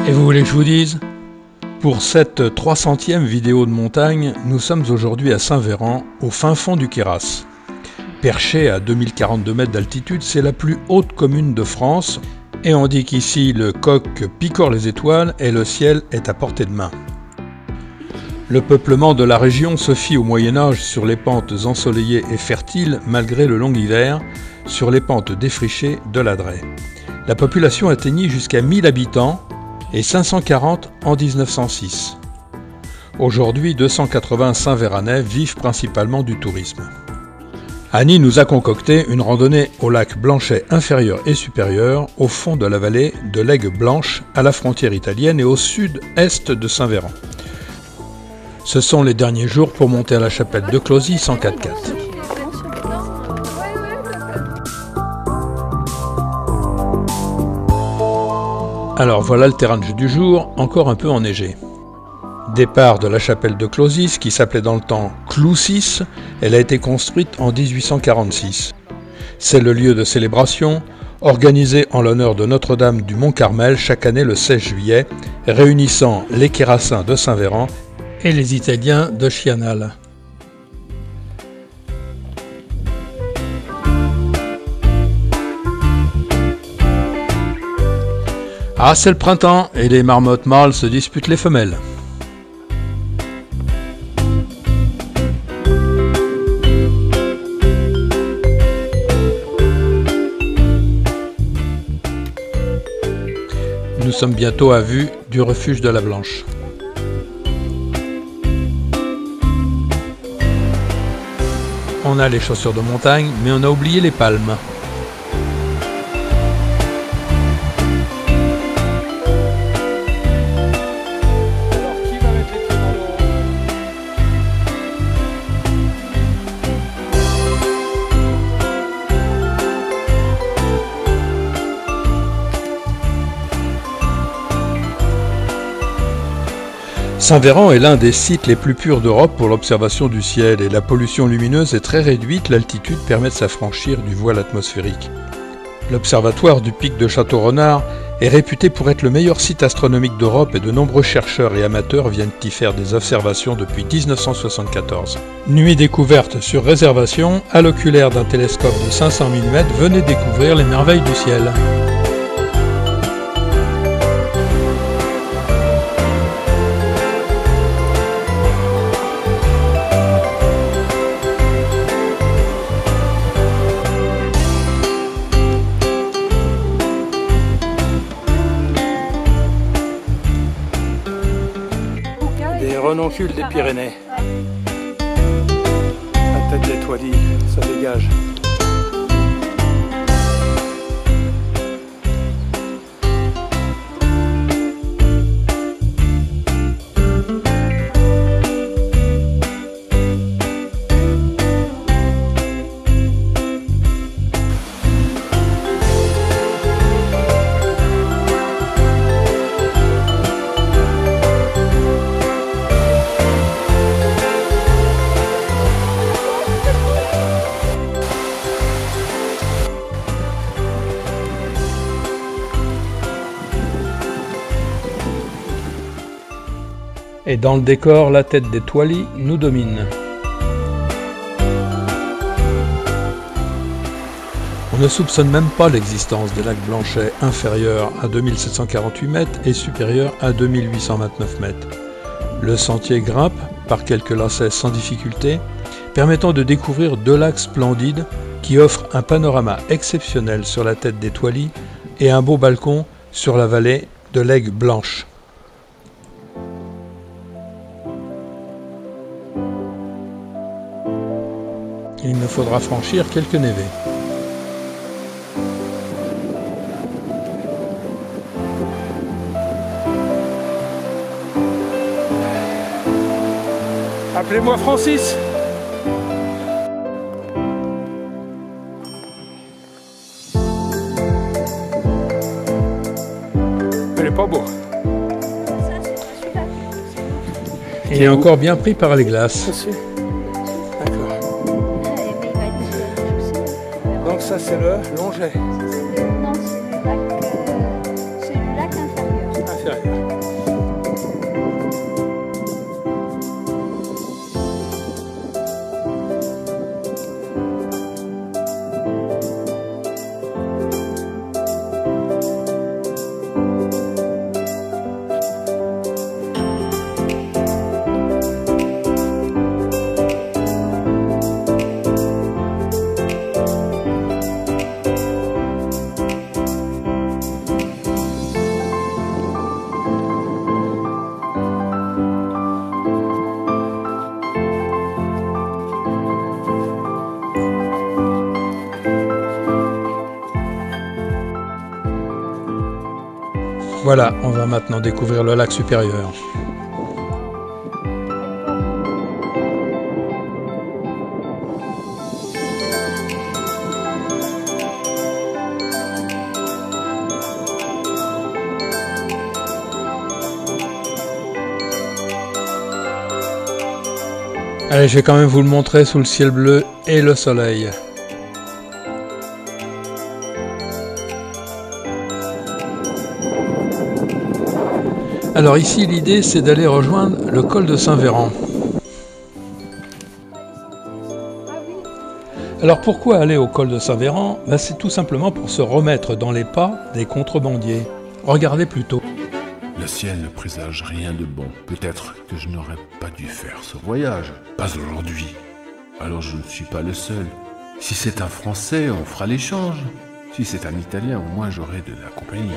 Et vous voulez que je vous dise? Pour cette 300e vidéo de montagne, nous sommes aujourd'hui à Saint-Véran, au fin fond du Queyras. Perché à 2042 mètres d'altitude, c'est la plus haute commune de France, et on dit qu'ici le coq picore les étoiles et le ciel est à portée de main. Le peuplement de la région se fit au Moyen-Âge sur les pentes ensoleillées et fertiles malgré le long hiver, sur les pentes défrichées de l'Adret. La population atteignit jusqu'à 1000 habitants et 540 en 1906. Aujourd'hui, 280 Saint-Véranais vivent principalement du tourisme. Annie nous a concocté une randonnée au lac Blanchet inférieur et supérieur, au fond de la vallée de l'Aigue Blanche, à la frontière italienne et au sud-est de Saint-Véran. Ce sont les derniers jours pour monter à la chapelle de Closis en 4x4. Alors voilà le terrain de jeu du jour, encore un peu enneigé. Départ de la chapelle de Closis, qui s'appelait dans le temps Clousis, elle a été construite en 1846. C'est le lieu de célébration, organisé en l'honneur de Notre-Dame du Mont-Carmel chaque année le 16 juillet, réunissant les Queyrassins de Saint-Véran et les Italiens de Chianal. Ah, c'est le printemps et les marmottes mâles se disputent les femelles. Nous sommes bientôt à vue du refuge de la Blanche. On a les chaussures de montagne, mais on a oublié les palmes. Saint-Véran est l'un des sites les plus purs d'Europe pour l'observation du ciel et la pollution lumineuse est très réduite, l'altitude permet de s'affranchir du voile atmosphérique. L'observatoire du pic de Château-Renard est réputé pour être le meilleur site astronomique d'Europe et de nombreux chercheurs et amateurs viennent y faire des observations depuis 1974. Nuit découverte sur réservation, à l'oculaire d'un télescope de 500 mm, venez découvrir les merveilles du ciel. Renoncule des Pyrénées. La tête des Toilis, ça dégage. Et dans le décor, la tête des Toilis nous domine. On ne soupçonne même pas l'existence des lacs Blanchet inférieurs à 2748 mètres et supérieurs à 2829 mètres. Le sentier grimpe par quelques lacets sans difficulté, permettant de découvrir deux lacs splendides qui offrent un panorama exceptionnel sur la tête des Toilis et un beau balcon sur la vallée de l'Aigue Blanche. Il nous faudra franchir quelques névés. Appelez-moi Francis. Il est pas beau. Il est encore bien pris par les glaces. Donc ça c'est le Longet. Non, c'est le lac inférieur. supérieure. Voilà, on va maintenant découvrir le lac supérieur. Allez, je vais quand même vous le montrer sous le ciel bleu et le soleil. Alors ici, l'idée, c'est d'aller rejoindre le col de Saint-Véran. Alors pourquoi aller au col de Saint-Véran? C'est tout simplement pour se remettre dans les pas des contrebandiers. Regardez plutôt. Le ciel ne présage rien de bon. Peut-être que je n'aurais pas dû faire ce voyage. Pas aujourd'hui. Alors je ne suis pas le seul. Si c'est un Français, on fera l'échange. Si c'est un Italien, au moins j'aurai de la compagnie.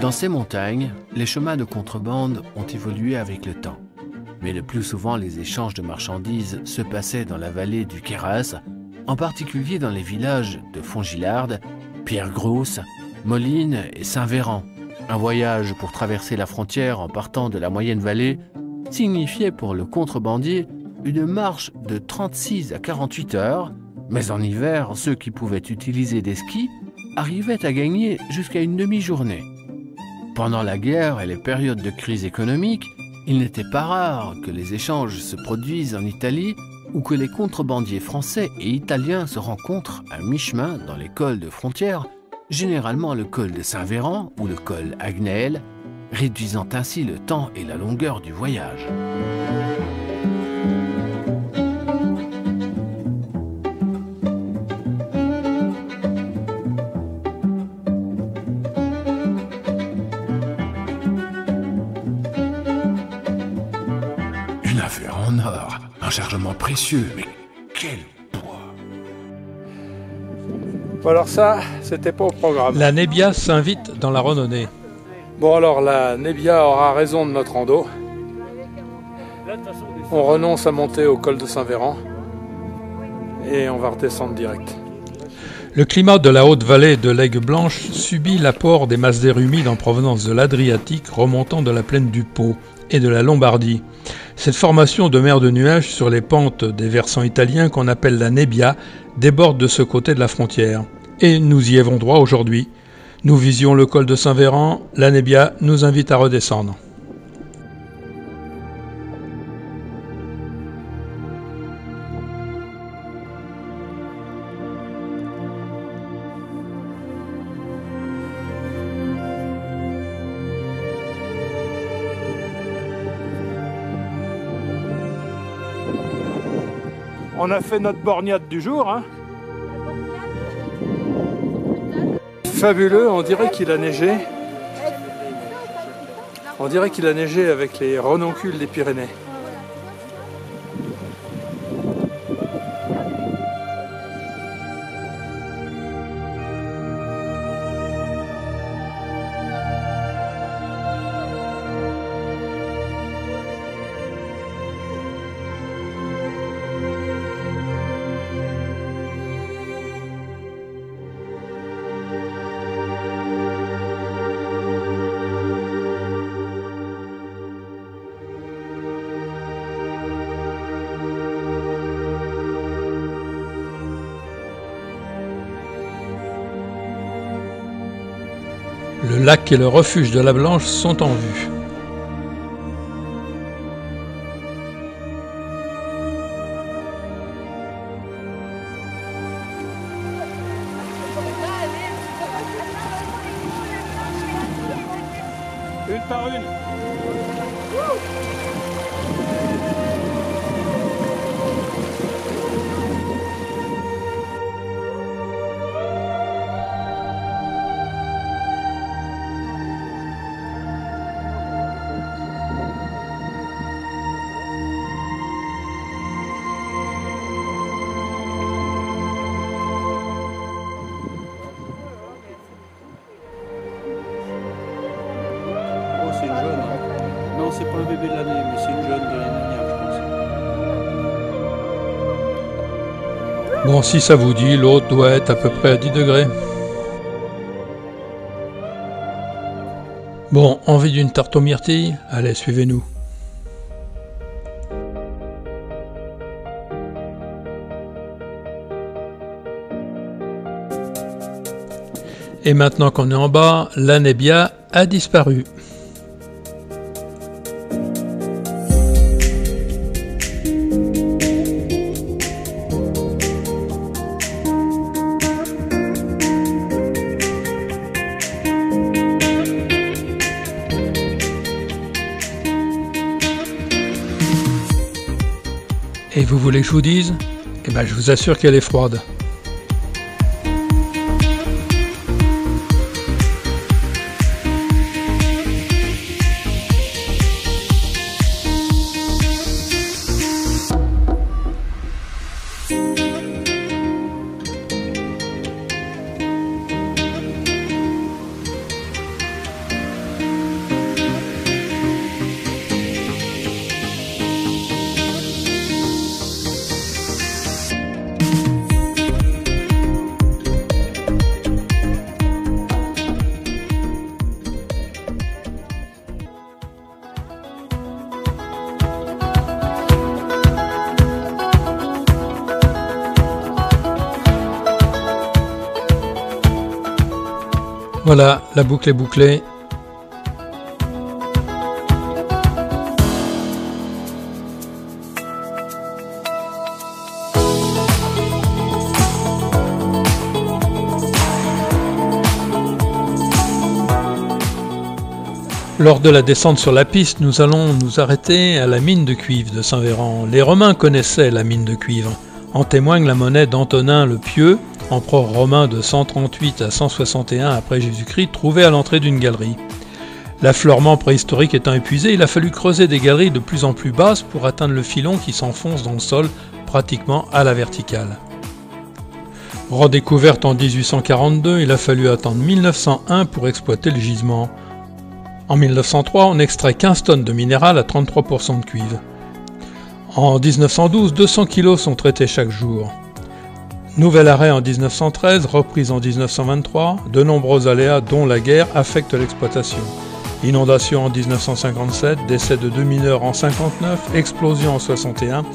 Dans ces montagnes, les chemins de contrebande ont évolué avec le temps. Mais le plus souvent, les échanges de marchandises se passaient dans la vallée du Queyras, en particulier dans les villages de Fongilarde, Pierre-Grosse, Moline et Saint-Véran. Un voyage pour traverser la frontière en partant de la moyenne vallée signifiait pour le contrebandier une marche de 36 à 48 heures, mais en hiver, ceux qui pouvaient utiliser des skis arrivaient à gagner jusqu'à une demi-journée. Pendant la guerre et les périodes de crise économique, il n'était pas rare que les échanges se produisent en Italie ou que les contrebandiers français et italiens se rencontrent à mi-chemin dans les cols de frontière, généralement le col de Saint-Véran ou le col Agnelle, réduisant ainsi le temps et la longueur du voyage. Une affaire en or, un chargement précieux, mais quel poids! Bon alors ça, c'était pas au programme. La Nebbia s'invite dans la randonnée. Bon alors la Nebbia aura raison de notre rando. On renonce à monter au col de Saint-Véran et on va redescendre direct. Le climat de la haute vallée de l'Aigue Blanche subit l'apport des masses d'air humide en provenance de l'Adriatique remontant de la plaine du Pô et de la Lombardie. Cette formation de mer de nuages sur les pentes des versants italiens qu'on appelle la Nebbia déborde de ce côté de la frontière. Et nous y avons droit aujourd'hui. Nous visions le col de Saint-Véran, la Nebbia nous invite à redescendre. On a fait notre borgnade du jour, hein. Fabuleux, on dirait qu'il a neigé. On dirait qu'il a neigé avec les renoncules des Pyrénées. Le lac et le refuge de la Blanche sont en vue. par une. C'est une jeune. Hein. Non, c'est pas un bébé de l'année, mais c'est une jeune de l'année dernière, je pense. Bon, si ça vous dit, l'autre doit être à peu près à 10 degrés. Bon, envie d'une tarte aux myrtilles? Allez, suivez-nous. Et maintenant qu'on est en bas, la Nebbia a disparu. Et vous voulez que je vous dise? Eh ben, je vous assure qu'elle est froide. Voilà, la boucle est bouclée. Lors de la descente sur la piste, nous allons nous arrêter à la mine de cuivre de Saint-Véran. Les Romains connaissaient la mine de cuivre. En témoigne la monnaie d'Antonin le Pieux, empereur romain de 138 à 161 après Jésus-Christ, trouvée à l'entrée d'une galerie. L'affleurement préhistorique étant épuisé, il a fallu creuser des galeries de plus en plus basses pour atteindre le filon qui s'enfonce dans le sol pratiquement à la verticale. Redécouverte en 1842, il a fallu attendre 1901 pour exploiter le gisement. En 1903, on extrait 15 tonnes de minéral à 33% de cuivre. En 1912, 200 kg sont traités chaque jour. Nouvel arrêt en 1913, reprise en 1923, de nombreux aléas dont la guerre affectent l'exploitation. Inondation en 1957, décès de 2 mineurs en 59, explosion en 61,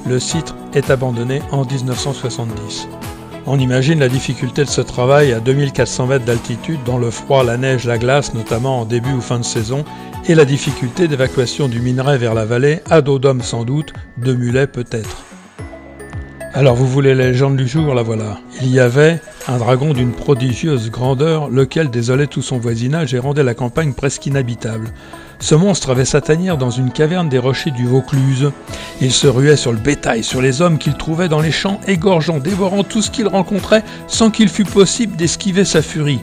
le site est abandonné en 1970. On imagine la difficulté de ce travail à 2400 mètres d'altitude, dans le froid, la neige, la glace, notamment en début ou fin de saison, et la difficulté d'évacuation du minerai vers la vallée, à dos d'homme sans doute, de mulets peut-être. Alors vous voulez la légende du jour, la voilà. Il y avait un dragon d'une prodigieuse grandeur, lequel désolait tout son voisinage et rendait la campagne presque inhabitable. Ce monstre avait sa tanière dans une caverne des rochers du Vaucluse. Il se ruait sur le bétail, sur les hommes qu'il trouvait dans les champs, égorgeant, dévorant tout ce qu'il rencontrait, sans qu'il fût possible d'esquiver sa furie.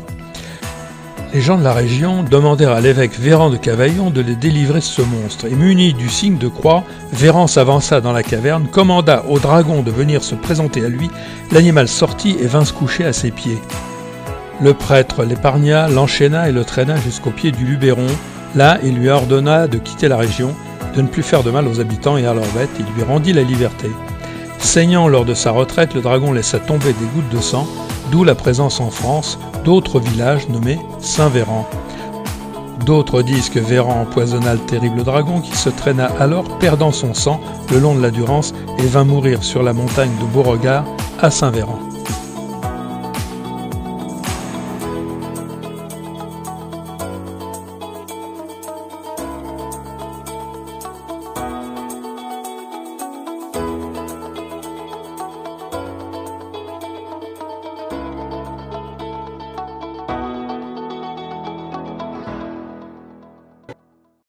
Les gens de la région demandèrent à l'évêque Véran de Cavaillon de les délivrer de ce monstre, et muni du signe de croix, Véran s'avança dans la caverne, commanda au dragon de venir se présenter à lui, l'animal sortit et vint se coucher à ses pieds. Le prêtre l'épargna, l'enchaîna et le traîna jusqu'au pied du Luberon. Là, il lui ordonna de quitter la région, de ne plus faire de mal aux habitants et à leurs bêtes, il lui rendit la liberté. Saignant lors de sa retraite, le dragon laissa tomber des gouttes de sang, d'où la présence en France d'autres villages nommés Saint-Véran. D'autres disent que Véran empoisonna le terrible dragon qui se traîna alors, perdant son sang le long de la Durance et vint mourir sur la montagne de Beauregard à Saint-Véran.